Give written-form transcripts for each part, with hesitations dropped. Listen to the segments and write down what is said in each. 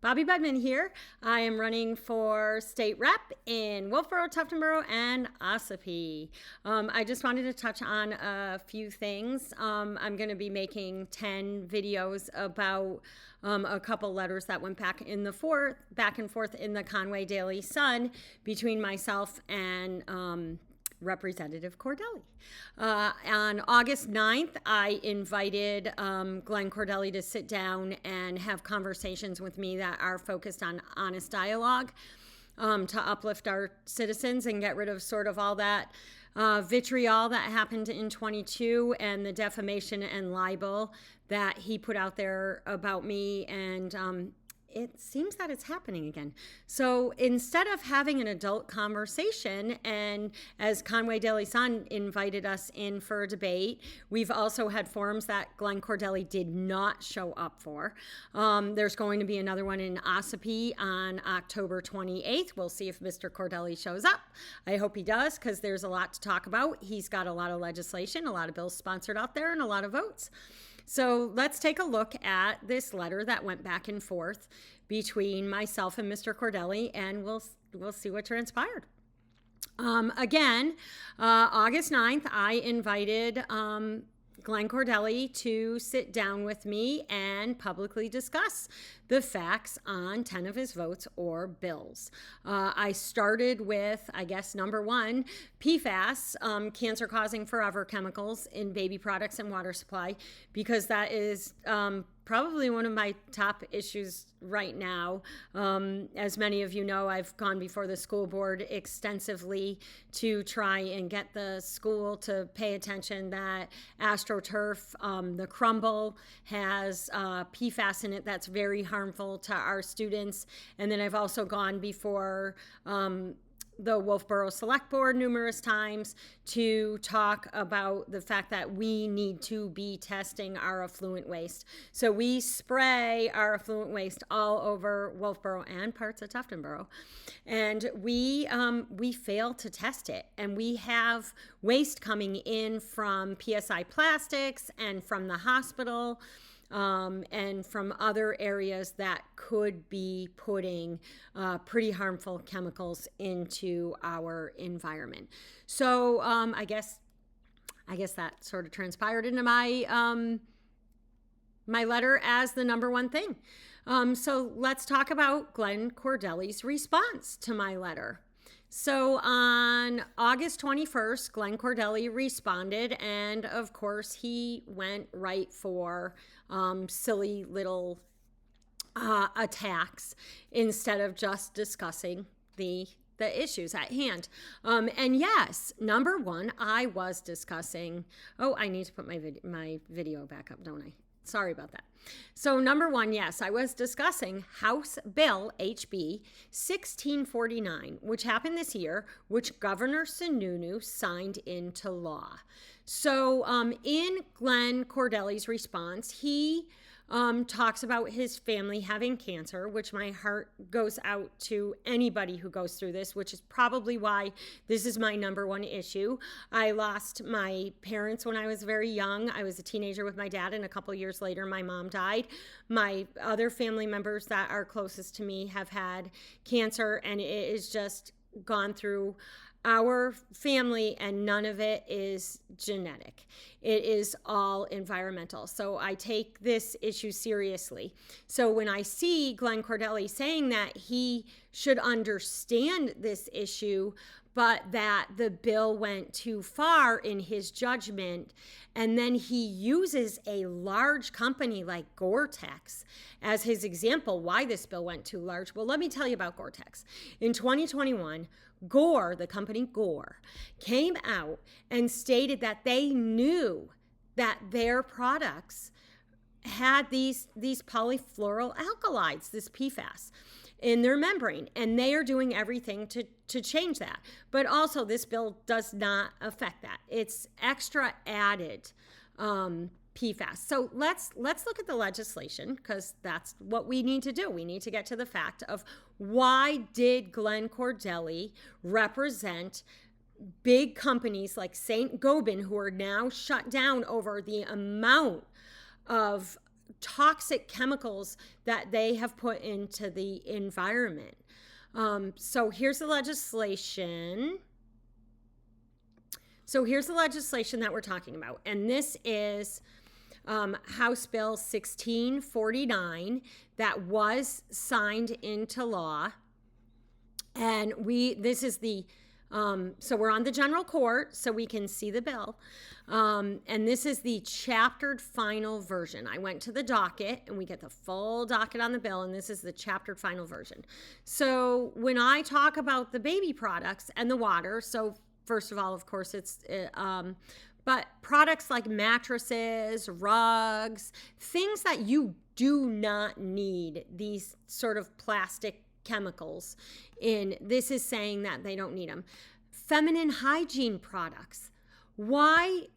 Bobbi Boudman here. I am running for state rep in Wolfboro, Tuftonboro, and Ossipee. I just wanted to touch on a few things. I'm going to be making 10 videos about a couple letters that went back and forth in the Conway Daily Sun between myself and Representative Cordelli. On August 9th, I invited Glenn Cordelli to sit down and have conversations with me that are focused on honest dialogue to uplift our citizens and get rid of sort of all that vitriol that happened in 22 and the defamation and libel that he put out there about me, and it seems that it's happening again. So instead of having an adult conversation, and as Conway Daily Sun invited us in for a debate, we've also had forums that Glenn Cordelli did not show up for. There's going to be another one in Ossipee on October 28th. We'll see if Mr. Cordelli shows up. I hope he does, because there's a lot to talk about. He's got a lot of legislation, a lot of bills sponsored out there, and a lot of votes. So let's take a look at this letter that went back and forth between myself and Mr. Cordelli, and we'll see what transpired. Again, August 9th, I invited Glenn Cordelli to sit down with me and publicly discuss the facts on 10 of his votes or bills. I started with, I guess, number one, PFAS, cancer-causing forever chemicals in baby products and water supply, because that is probably one of my top issues right now. As many of you know, I've gone before the school board extensively to try and get the school to pay attention that AstroTurf, the crumble, has PFAS in it that's very harmful to our students. And then I've also gone before the Wolfboro Select Board numerous times to talk about the fact that we need to be testing our effluent waste. So we spray our effluent waste all over Wolfboro and parts of Tuftonboro, and we fail to test it. And we have waste coming in from PSI Plastics and from the hospital, and from other areas that could be putting pretty harmful chemicals into our environment. So I guess that sort of transpired into my my letter as the number one thing. So let's talk about Glenn Cordelli's response to my letter. So on August 21st, Glenn Cordelli responded, and of course he went right for silly little attacks instead of just discussing the issues at hand. And yes, number one, I was discussing, I need to put my video back up, don't I? Sorry about that. So number one, yes, I was discussing House Bill HB 1649, which happened this year, which Governor Sununu signed into law. So in Glenn Cordelli's response, he talks about his family having cancer, which my heart goes out to anybody who goes through this, which is probably why this is my number one issue. I lost my parents when I was very young. I was a teenager with my dad, and a couple years later, my mom died. My other family members that are closest to me have had cancer, and it is just gone through our family, and none of it is genetic. It is all environmental. So I take this issue seriously. So when I see Glenn Cordelli saying that he should understand this issue, but that the bill went too far in his judgment, and then he uses a large company like Gore-Tex as his example why this bill went too large. Well, let me tell you about Gore-Tex. In 2021, Gore, the company Gore, came out and stated that they knew that their products had these polyfluoroalkylates, this PFAS, in their membrane, and they are doing everything to change that. But also, this bill does not affect that. It's extra added PFAS. So let's look at the legislation, because that's what we need to do. We need to get to the fact of why did Glenn Cordelli represent big companies like St. Gobain, who are now shut down over the amount of toxic chemicals that they have put into the environment. So here's the legislation. That we're talking about. And this is House Bill 1649 that was signed into law. And this is the, so we're on the general court so we can see the bill. And this is the chaptered final version. I went to the docket and we get the full docket on the bill, and this is the chaptered final version. So when I talk about the baby products and the water, so first of all, of course, but products like mattresses, rugs, things that you do not need these sort of plastic chemicals in, this is saying that they don't need them. Feminine hygiene products. Why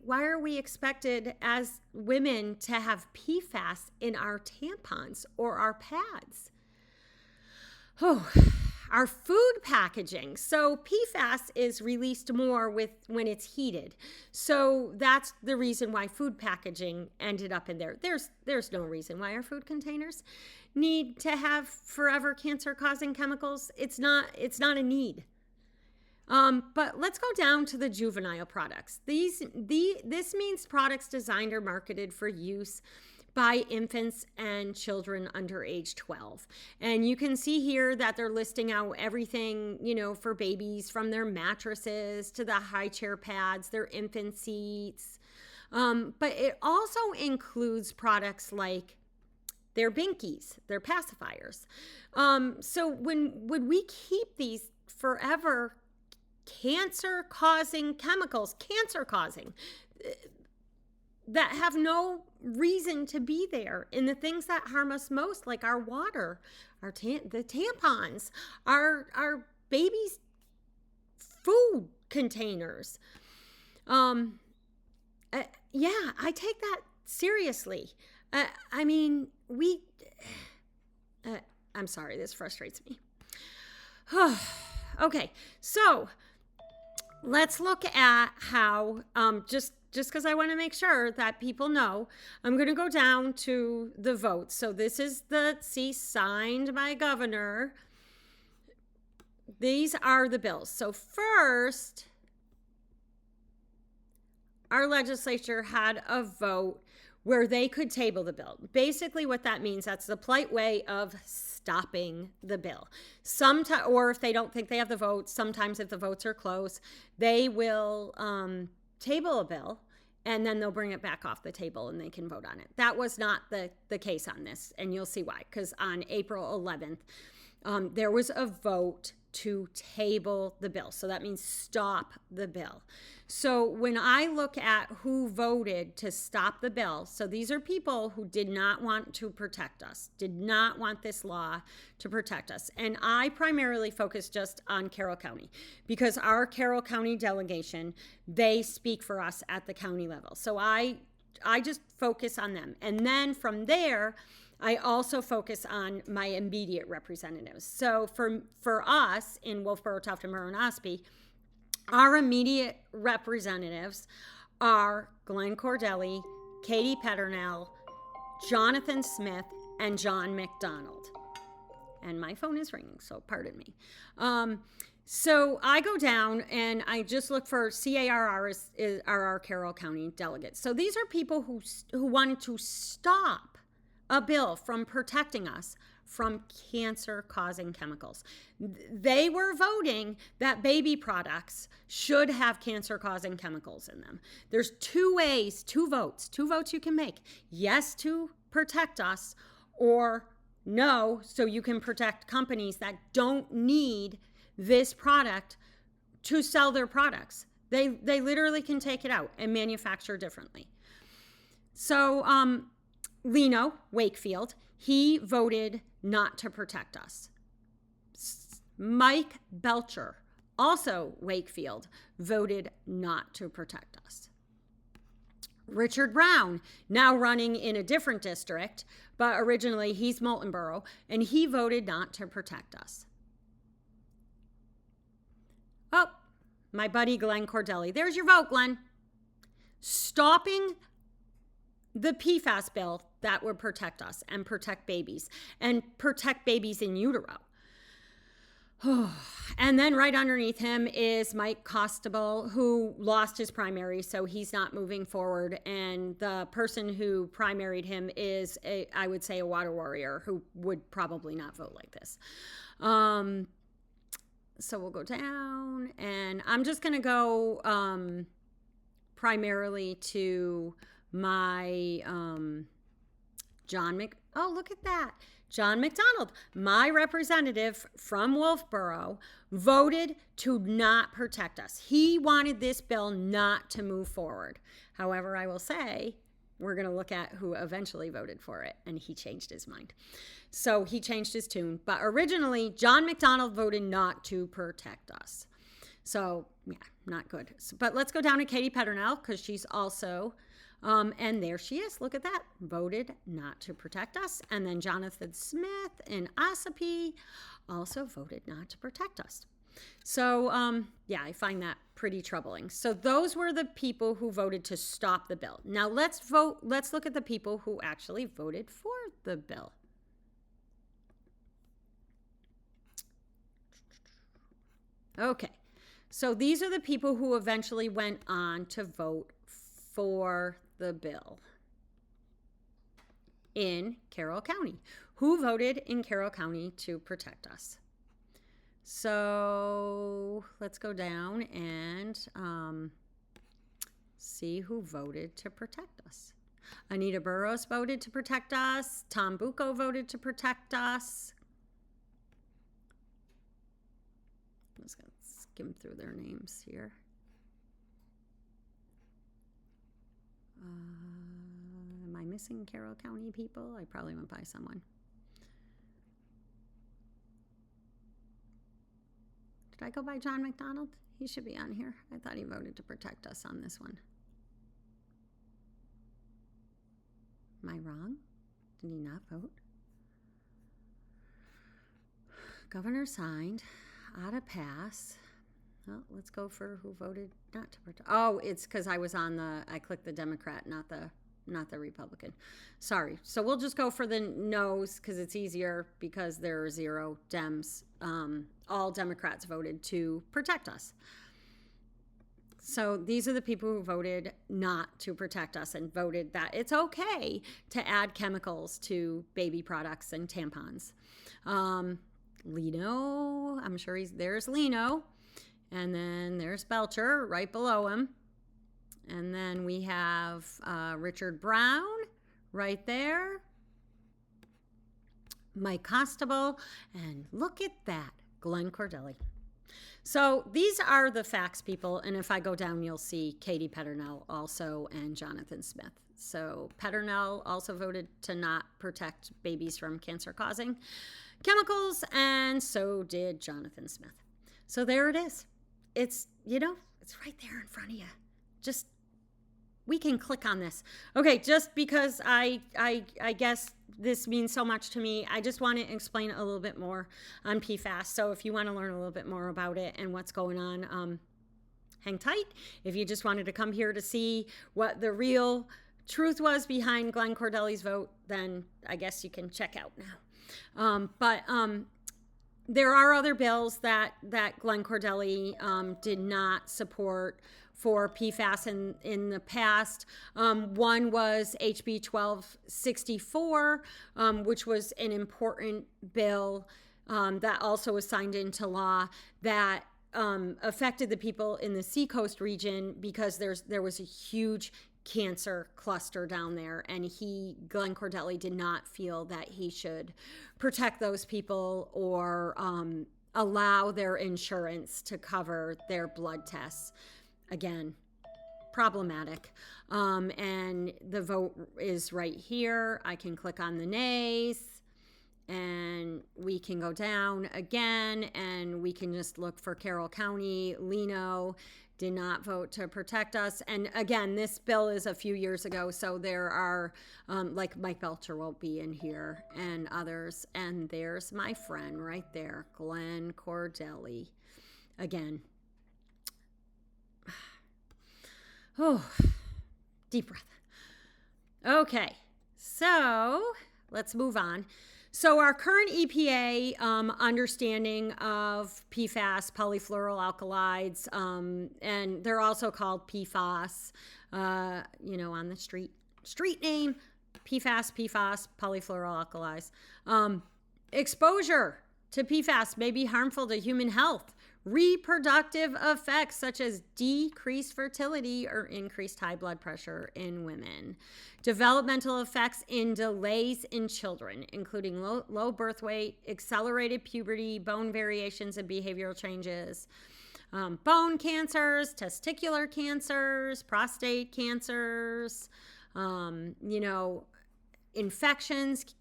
are we expected as women to have PFAS in our tampons or our pads? Oh, our food packaging. So PFAS is released more when it's heated. So that's the reason why food packaging ended up in there. There's no reason why our food containers need to have forever cancer-causing chemicals. It's not a need. But let's go down to the juvenile products. This means products designed or marketed for use by infants and children under age 12. And you can see here that they're listing out everything, for babies, from their mattresses to the high chair pads, their infant seats. But it also includes products like their binkies, their pacifiers. So would we keep these forever cancer-causing chemicals, that have no reason to be there in the things that harm us most, like our water, the tampons, our babies' food containers? Yeah, I take that seriously. I'm sorry, this frustrates me. Okay, so let's look at how, just because I want to make sure that people know, I'm going to go down to the votes. So this is signed by governor. These are the bills. So first, our legislature had a vote where they could table the bill. Basically what that means, that's the polite way of stopping the bill. Or if they don't think they have the votes, sometimes if the votes are close, they will table a bill, and then they'll bring it back off the table and they can vote on it. That was not the case on this, and you'll see why. Because on April 11th, there was a vote to table the bill. So that means stop the bill. So when I look at who voted to stop the bill, so these are people who did not want to protect us, did not want this law to protect us. And I primarily focus just on Carroll County because our Carroll County delegation, they speak for us at the county level. So I just focus on them. And then from there, I also focus on my immediate representatives. So for us in Wolfboro, Tuftonboro, and Ospey, our immediate representatives are Glenn Cordelli, Katie Peternell, Jonathan Smith, and John McDonald. And my phone is ringing, so pardon me. So I go down and I just look for CARR are our Carroll County delegates. So these are people who wanted to stop a bill from protecting us from cancer-causing chemicals. They were voting that baby products should have cancer-causing chemicals in them. There's two votes you can make. Yes, to protect us, or no, so you can protect companies that don't need this product to sell their products. They literally can take it out and manufacture differently. So Lino Wakefield, he voted not to protect us. Mike Belcher, also Wakefield, voted not to protect us. Richard Brown, now running in a different district, but originally he's Moulton Borough, and he voted not to protect us. Oh, my buddy Glenn Cordelli. There's your vote, Glenn. Stopping the PFAS bill that would protect us and protect babies in utero. And then right underneath him is Mike Costable, who lost his primary, so he's not moving forward. And the person who primaried him is, I would say, a water warrior who would probably not vote like this. So we'll go down, and I'm just going to go primarily to my oh, look at that. John McDonald, my representative from Wolfboro, voted to not protect us. He wanted this bill not to move forward. However, I will say, we're going to look at who eventually voted for it, and he changed his mind. So he changed his tune. But originally, John McDonald voted not to protect us. So, yeah, not good. But let's go down to Katie Peternell, because she's also... and there she is. Look at that. Voted not to protect us. And then Jonathan Smith in Ossipee also voted not to protect us. So, yeah, I find that pretty troubling. So those were the people who voted to stop the bill. Now let's look at the people who actually voted for the bill. Okay. So these are the people who eventually went on to vote for the bill in Carroll County. Who voted in Carroll County to protect us? So let's go down and see who voted to protect us. Anita Burrows voted to protect us. Tom Bucco voted to protect us. I'm just going to skim through their names here. Am I missing Carroll County people? I probably went by someone. Did I go by John McDonald? He should be on here. I thought he voted to protect us on this one. Am I wrong? Did he not vote? Governor signed. Oughta pass. Well, let's go for who voted not to protect. Oh, it's because I clicked the Democrat, not the Republican. Sorry. So we'll just go for the no's because it's easier because there are 0 Dems. All Democrats voted to protect us. So these are the people who voted not to protect us and voted that it's okay to add chemicals to baby products and tampons. Leno, I'm sure there's Leno. And then there's Belcher right below him. And then we have Richard Brown right there. Mike Costable. And look at that, Glenn Cordelli. So these are the facts, people. And if I go down, you'll see Katie Peternell also and Jonathan Smith. So Peternell also voted to not protect babies from cancer-causing chemicals. And so did Jonathan Smith. So there it is. It's, it's right there in front of you. Just, we can click on this. Okay, just because I guess this means so much to me, I just want to explain a little bit more on PFAS. So if you want to learn a little bit more about it and what's going on, hang tight. If you just wanted to come here to see what the real truth was behind Glenn Cordelli's vote, then I guess you can check out now. There are other bills that Glenn Cordelli did not support for PFAS in the past. One was HB 1264, which was an important bill that also was signed into law that affected the people in the Seacoast region because there was a huge cancer cluster down there, and Glenn Cordelli did not feel that he should protect those people or allow their insurance to cover their blood tests. Again, problematic. And the vote is right here. I can click on the nays and we can go down again and we can just look for Carroll County. Leno did not vote to protect us. And again, this bill is a few years ago, so there are, like Mike Belcher won't be in here and others. And there's my friend right there, Glenn Cordelli. Again. Oh, deep breath. Okay, so let's move on. So our current EPA understanding of PFAS, polyfluoroalkalides, and they're also called PFAS, on the street name, PFAS, polyfluoroalkalides. Exposure to PFAS may be harmful to human health. Reproductive effects such as decreased fertility or increased high blood pressure in women. Developmental effects in delays in children, including low birth weight, accelerated puberty, bone variations, and behavioral changes. Bone cancers, testicular cancers, prostate cancers, infections.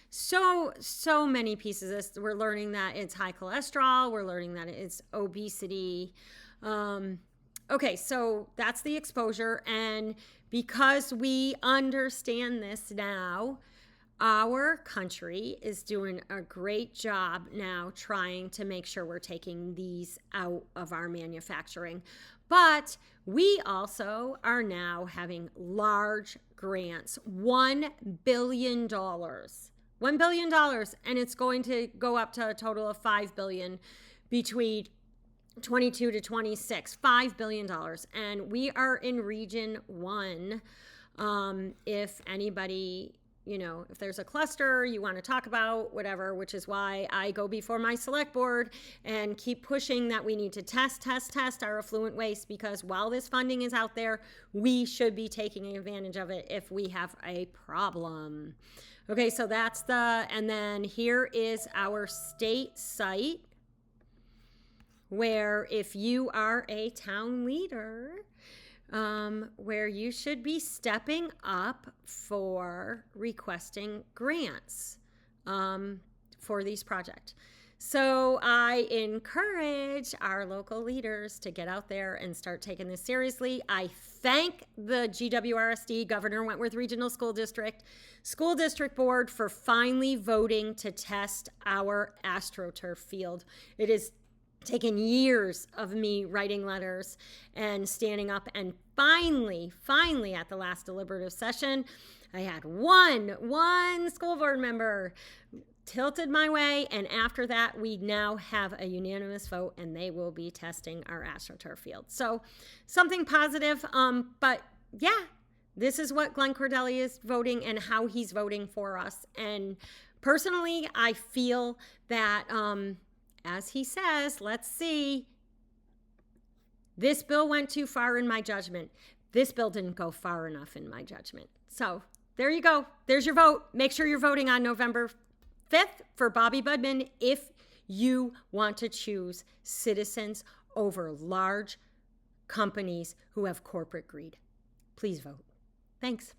So many pieces of this. We're learning that it's high cholesterol. We're learning that it's obesity. Okay, so that's the exposure. And because we understand this now, our country is doing a great job now trying to make sure we're taking these out of our manufacturing. But we also are now having large grants, $1 billion. $1 billion, and it's going to go up to a total of $5 billion between 22 to 26, $5 billion. And we are in Region 1. If anybody, if there's a cluster you want to talk about, whatever, which is why I go before my select board and keep pushing that we need to test our effluent waste, because while this funding is out there, we should be taking advantage of it if we have a problem. Okay, so and then here is our state site, where if you are a town leader, where you should be stepping up for requesting grants for these projects. So I encourage our local leaders to get out there and start taking this seriously. I thank the GWRSD, Governor Wentworth Regional School District Board, for finally voting to test our AstroTurf field. It is taken years of me writing letters and standing up, and finally at the last deliberative session, I had one school board member tilted my way, and after that we now have a unanimous vote, and they will be testing our AstroTurf field. So something positive, but yeah, this is what Glenn Cordelli is voting and how he's voting for us. And personally, I feel that as he says, let's see, this bill went too far in my judgment. This bill didn't go far enough in my judgment. So there you go. There's your vote. Make sure you're voting on November 5th for Bobbi Boudman if you want to choose citizens over large companies who have corporate greed. Please vote. Thanks.